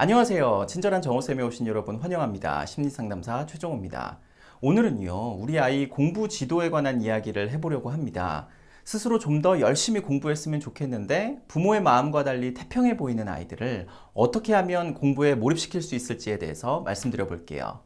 안녕하세요. 친절한 정호쌤에 오신 여러분 환영합니다. 심리상담사 최정호입니다. 오늘은요, 우리 아이 공부 지도에 관한 이야기를 해보려고 합니다. 스스로 좀 더 열심히 공부했으면 좋겠는데 부모의 마음과 달리 태평해 보이는 아이들을 어떻게 하면 공부에 몰입시킬 수 있을지에 대해서 말씀드려 볼게요.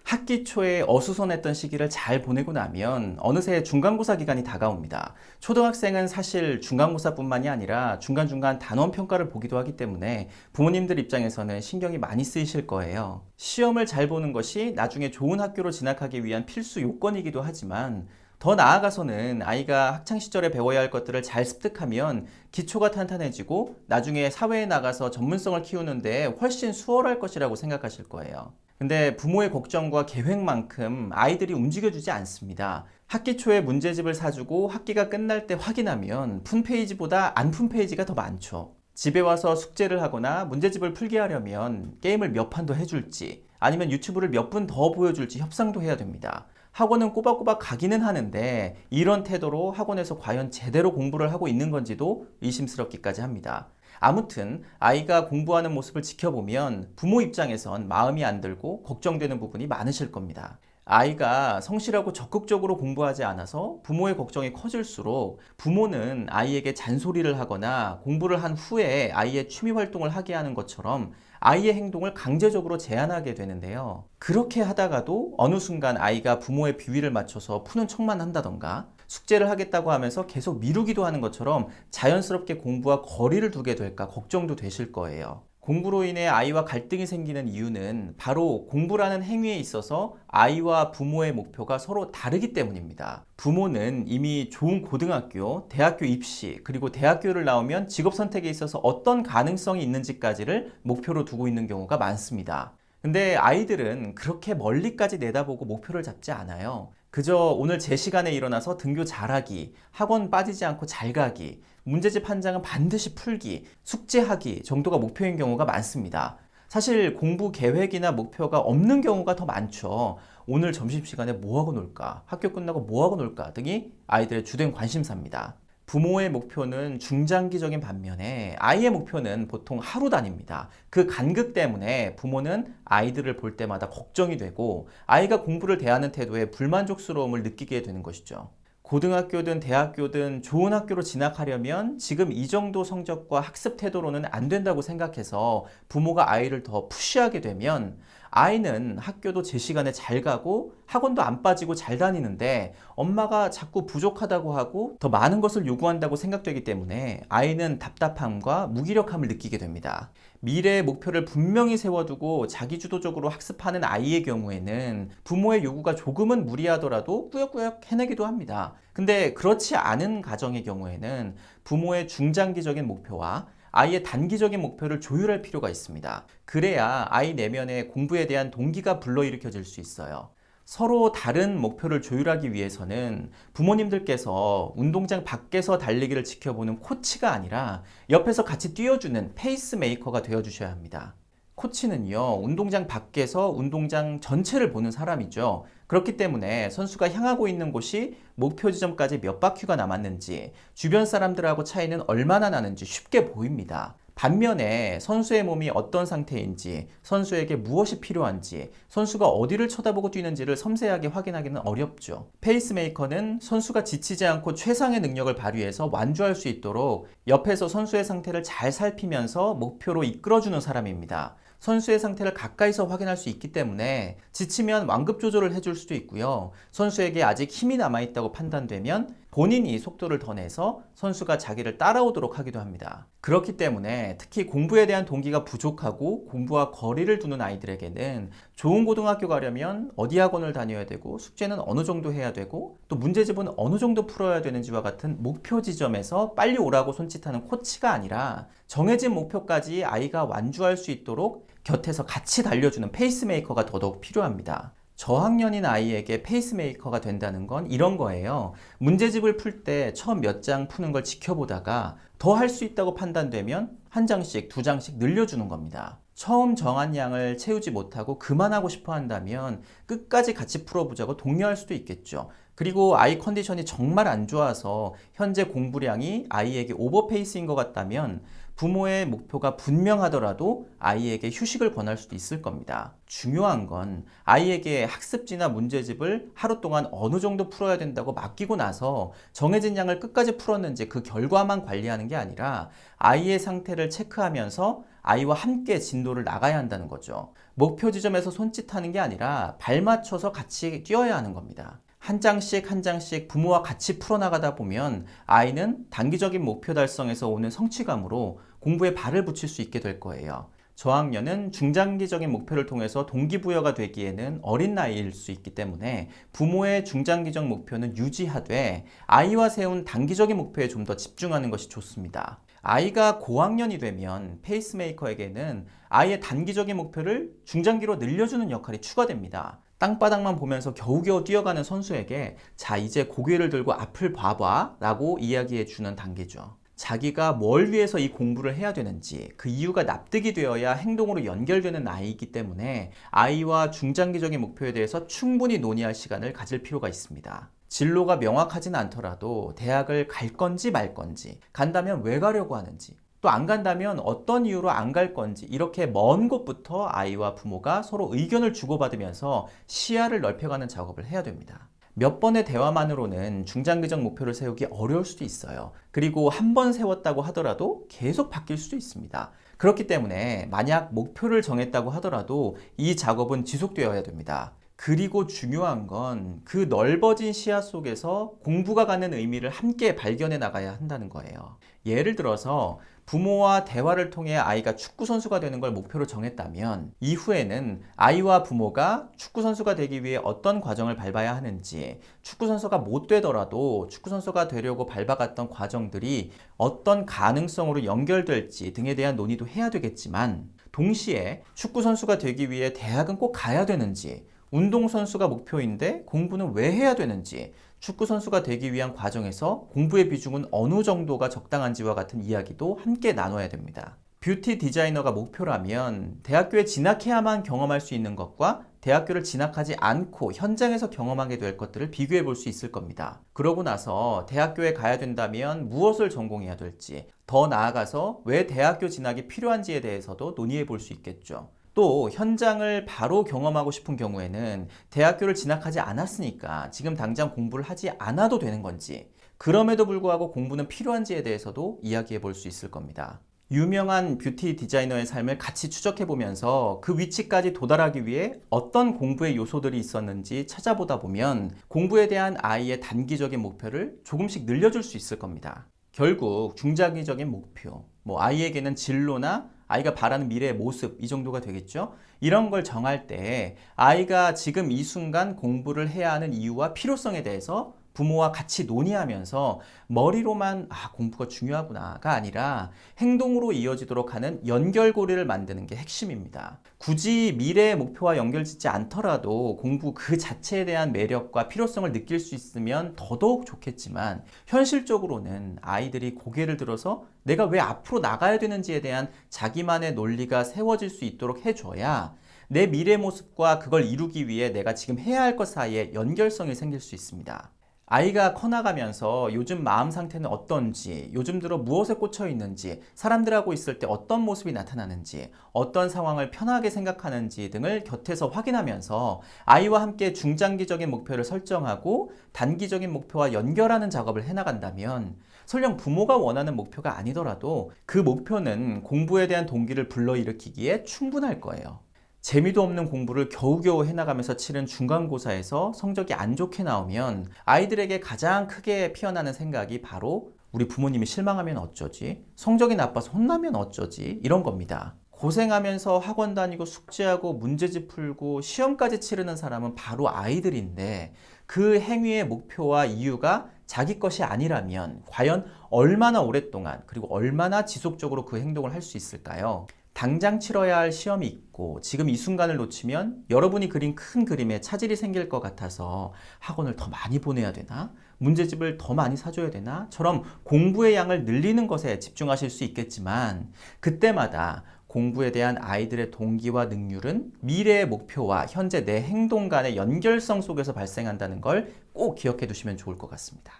학기 초에 어수선했던 시기를 잘 보내고 나면 어느새 중간고사 기간이 다가옵니다. 초등학생은 사실 중간고사뿐만이 아니라 중간중간 단원 평가를 보기도 하기 때문에 부모님들 입장에서는 신경이 많이 쓰이실 거예요. 시험을 잘 보는 것이 나중에 좋은 학교로 진학하기 위한 필수 요건이기도 하지만 더 나아가서는 아이가 학창시절에 배워야 할 것들을 잘 습득하면 기초가 탄탄해지고 나중에 사회에 나가서 전문성을 키우는 데 훨씬 수월할 것이라고 생각하실 거예요. 근데 부모의 걱정과 계획만큼 아이들이 움직여주지 않습니다. 학기 초에 문제집을 사주고 학기가 끝날 때 확인하면 푼 페이지보다 안 푼 페이지가 더 많죠. 집에 와서 숙제를 하거나 문제집을 풀게 하려면 게임을 몇 판 더 해줄지 아니면 유튜브를 몇 분 더 보여줄지 협상도 해야 됩니다. 학원은 꼬박꼬박 가기는 하는데 이런 태도로 학원에서 과연 제대로 공부를 하고 있는 건지도 의심스럽기까지 합니다. 아무튼 아이가 공부하는 모습을 지켜보면 부모 입장에선 마음이 안 들고 걱정되는 부분이 많으실 겁니다. 아이가 성실하고 적극적으로 공부하지 않아서 부모의 걱정이 커질수록 부모는 아이에게 잔소리를 하거나 공부를 한 후에 아이의 취미 활동을 하게 하는 것처럼 아이의 행동을 강제적으로 제한하게 되는데요. 그렇게 하다가도 어느 순간 아이가 부모의 비위를 맞춰서 푸는 척만 한다던가 숙제를 하겠다고 하면서 계속 미루기도 하는 것처럼 자연스럽게 공부와 거리를 두게 될까 걱정도 되실 거예요. 공부로 인해 아이와 갈등이 생기는 이유는 바로 공부라는 행위에 있어서 아이와 부모의 목표가 서로 다르기 때문입니다. 부모는 이미 좋은 고등학교, 대학교 입시, 그리고 대학교를 나오면 직업 선택에 있어서 어떤 가능성이 있는지까지를 목표로 두고 있는 경우가 많습니다. 근데 아이들은 그렇게 멀리까지 내다보고 목표를 잡지 않아요. 그저 오늘 제 시간에 일어나서 등교 잘하기, 학원 빠지지 않고 잘 가기, 문제집 한 장은 반드시 풀기, 숙제하기 정도가 목표인 경우가 많습니다. 사실 공부 계획이나 목표가 없는 경우가 더 많죠. 오늘 점심시간에 뭐하고 놀까? 학교 끝나고 뭐하고 놀까? 등이 아이들의 주된 관심사입니다. 부모의 목표는 중장기적인 반면에 아이의 목표는 보통 하루 단위입니다. 그 간극 때문에 부모는 아이들을 볼 때마다 걱정이 되고 아이가 공부를 대하는 태도에 불만족스러움을 느끼게 되는 것이죠. 고등학교든 대학교든 좋은 학교로 진학하려면 지금 이 정도 성적과 학습 태도로는 안 된다고 생각해서 부모가 아이를 더 푸시하게 되면 아이는 학교도 제 시간에 잘 가고 학원도 안 빠지고 잘 다니는데 엄마가 자꾸 부족하다고 하고 더 많은 것을 요구한다고 생각되기 때문에 아이는 답답함과 무기력함을 느끼게 됩니다. 미래의 목표를 분명히 세워두고 자기주도적으로 학습하는 아이의 경우에는 부모의 요구가 조금은 무리하더라도 꾸역꾸역 해내기도 합니다. 근데 그렇지 않은 가정의 경우에는 부모의 중장기적인 목표와 아이의 단기적인 목표를 조율할 필요가 있습니다. 그래야 아이 내면의 공부에 대한 동기가 불러일으켜질 수 있어요. 서로 다른 목표를 조율하기 위해서는 부모님들께서 운동장 밖에서 달리기를 지켜보는 코치가 아니라 옆에서 같이 뛰어주는 페이스메이커가 되어주셔야 합니다. 코치는요, 운동장 밖에서 운동장 전체를 보는 사람이죠. 그렇기 때문에 선수가 향하고 있는 곳이 목표 지점까지 몇 바퀴가 남았는지, 주변 사람들하고 차이는 얼마나 나는지 쉽게 보입니다. 반면에 선수의 몸이 어떤 상태인지, 선수에게 무엇이 필요한지, 선수가 어디를 쳐다보고 뛰는지를 섬세하게 확인하기는 어렵죠. 페이스메이커는 선수가 지치지 않고 최상의 능력을 발휘해서 완주할 수 있도록 옆에서 선수의 상태를 잘 살피면서 목표로 이끌어주는 사람입니다. 선수의 상태를 가까이서 확인할 수 있기 때문에 지치면 완급 조절을 해줄 수도 있고요. 선수에게 아직 힘이 남아있다고 판단되면 본인이 속도를 더 내서 선수가 자기를 따라오도록 하기도 합니다. 그렇기 때문에 특히 공부에 대한 동기가 부족하고 공부와 거리를 두는 아이들에게는 좋은 고등학교 가려면 어디 학원을 다녀야 되고 숙제는 어느 정도 해야 되고 또 문제집은 어느 정도 풀어야 되는지와 같은 목표 지점에서 빨리 오라고 손짓하는 코치가 아니라 정해진 목표까지 아이가 완주할 수 있도록 곁에서 같이 달려주는 페이스메이커가 더더욱 필요합니다. 저학년인 아이에게 페이스메이커가 된다는 건 이런 거예요. 문제집을 풀 때 처음 몇 장 푸는 걸 지켜보다가 더 할 수 있다고 판단되면 한 장씩, 두 장씩 늘려주는 겁니다. 처음 정한 양을 채우지 못하고 그만하고 싶어 한다면 끝까지 같이 풀어보자고 독려할 수도 있겠죠. 그리고 아이 컨디션이 정말 안 좋아서 현재 공부량이 아이에게 오버페이스인 것 같다면 부모의 목표가 분명하더라도 아이에게 휴식을 권할 수도 있을 겁니다. 중요한 건 아이에게 학습지나 문제집을 하루 동안 어느 정도 풀어야 된다고 맡기고 나서 정해진 양을 끝까지 풀었는지 그 결과만 관리하는 게 아니라 아이의 상태를 체크하면서 아이와 함께 진도를 나가야 한다는 거죠. 목표 지점에서 손짓하는 게 아니라 발 맞춰서 같이 뛰어야 하는 겁니다. 한 장씩 한 장씩 부모와 같이 풀어나가다 보면 아이는 단기적인 목표 달성에서 오는 성취감으로 공부에 발을 붙일 수 있게 될 거예요. 저학년은 중장기적인 목표를 통해서 동기부여가 되기에는 어린 나이일 수 있기 때문에 부모의 중장기적 목표는 유지하되 아이와 세운 단기적인 목표에 좀 더 집중하는 것이 좋습니다. 아이가 고학년이 되면 페이스메이커에게는 아이의 단기적인 목표를 중장기로 늘려주는 역할이 추가됩니다. 땅바닥만 보면서 겨우겨우 뛰어가는 선수에게 자 이제 고개를 들고 앞을 봐봐 라고 이야기해 주는 단계죠. 자기가 뭘 위해서 이 공부를 해야 되는지 그 이유가 납득이 되어야 행동으로 연결되는 나이이기 때문에 아이와 중장기적인 목표에 대해서 충분히 논의할 시간을 가질 필요가 있습니다. 진로가 명확하진 않더라도 대학을 갈 건지 말 건지, 간다면 왜 가려고 하는지, 또 안 간다면 어떤 이유로 안 갈 건지 이렇게 먼 곳부터 아이와 부모가 서로 의견을 주고받으면서 시야를 넓혀가는 작업을 해야 됩니다. 몇 번의 대화만으로는 중장기적 목표를 세우기 어려울 수도 있어요. 그리고 한 번 세웠다고 하더라도 계속 바뀔 수도 있습니다. 그렇기 때문에 만약 목표를 정했다고 하더라도 이 작업은 지속되어야 됩니다. 그리고 중요한 건 그 넓어진 시야 속에서 공부가 갖는 의미를 함께 발견해 나가야 한다는 거예요. 예를 들어서 부모와 대화를 통해 아이가 축구선수가 되는 걸 목표로 정했다면 이후에는 아이와 부모가 축구선수가 되기 위해 어떤 과정을 밟아야 하는지, 축구선수가 못 되더라도 축구선수가 되려고 밟아갔던 과정들이 어떤 가능성으로 연결될지 등에 대한 논의도 해야 되겠지만 동시에 축구선수가 되기 위해 대학은 꼭 가야 되는지, 운동선수가 목표인데 공부는 왜 해야 되는지, 축구선수가 되기 위한 과정에서 공부의 비중은 어느 정도가 적당한지와 같은 이야기도 함께 나눠야 됩니다. 뷰티 디자이너가 목표라면 대학교에 진학해야만 경험할 수 있는 것과 대학교를 진학하지 않고 현장에서 경험하게 될 것들을 비교해 볼 수 있을 겁니다. 그러고 나서 대학교에 가야 된다면 무엇을 전공해야 될지, 더 나아가서 왜 대학교 진학이 필요한지에 대해서도 논의해 볼 수 있겠죠. 또 현장을 바로 경험하고 싶은 경우에는 대학교를 진학하지 않았으니까 지금 당장 공부를 하지 않아도 되는 건지, 그럼에도 불구하고 공부는 필요한지에 대해서도 이야기해 볼 수 있을 겁니다. 유명한 뷰티 디자이너의 삶을 같이 추적해 보면서 그 위치까지 도달하기 위해 어떤 공부의 요소들이 있었는지 찾아보다 보면 공부에 대한 아이의 단기적인 목표를 조금씩 늘려줄 수 있을 겁니다. 결국 중장기적인 목표, 아이에게는 진로나 아이가 바라는 미래의 모습, 이 정도가 되겠죠? 이런 걸 정할 때 아이가 지금 이 순간 공부를 해야 하는 이유와 필요성에 대해서 부모와 같이 논의하면서 머리로만 공부가 중요하구나가 아니라 행동으로 이어지도록 하는 연결고리를 만드는 게 핵심입니다. 굳이 미래의 목표와 연결짓지 않더라도 공부 그 자체에 대한 매력과 필요성을 느낄 수 있으면 더더욱 좋겠지만 현실적으로는 아이들이 고개를 들어서 내가 왜 앞으로 나가야 되는지에 대한 자기만의 논리가 세워질 수 있도록 해줘야 내 미래 모습과 그걸 이루기 위해 내가 지금 해야 할 것 사이에 연결성이 생길 수 있습니다. 아이가 커나가면서 요즘 마음 상태는 어떤지, 요즘 들어 무엇에 꽂혀 있는지, 사람들하고 있을 때 어떤 모습이 나타나는지, 어떤 상황을 편하게 생각하는지 등을 곁에서 확인하면서 아이와 함께 중장기적인 목표를 설정하고 단기적인 목표와 연결하는 작업을 해나간다면 설령 부모가 원하는 목표가 아니더라도 그 목표는 공부에 대한 동기를 불러일으키기에 충분할 거예요. 재미도 없는 공부를 겨우겨우 해나가면서 치른 중간고사에서 성적이 안 좋게 나오면 아이들에게 가장 크게 피어나는 생각이 바로 우리 부모님이 실망하면 어쩌지? 성적이 나빠서 혼나면 어쩌지? 이런 겁니다. 고생하면서 학원 다니고 숙제하고 문제집 풀고 시험까지 치르는 사람은 바로 아이들인데 그 행위의 목표와 이유가 자기 것이 아니라면 과연 얼마나 오랫동안 그리고 얼마나 지속적으로 그 행동을 할 수 있을까요? 당장 치러야 할 시험이 있고 지금 이 순간을 놓치면 여러분이 그린 큰 그림에 차질이 생길 것 같아서 학원을 더 많이 보내야 되나? 문제집을 더 많이 사줘야 되나? 처럼 공부의 양을 늘리는 것에 집중하실 수 있겠지만 그때마다 공부에 대한 아이들의 동기와 능률은 미래의 목표와 현재 내 행동 간의 연결성 속에서 발생한다는 걸 꼭 기억해 두시면 좋을 것 같습니다.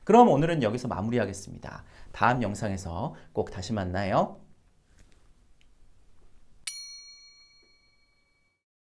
그럼 오늘은 여기서 마무리하겠습니다. 다음 영상에서 꼭 다시 만나요.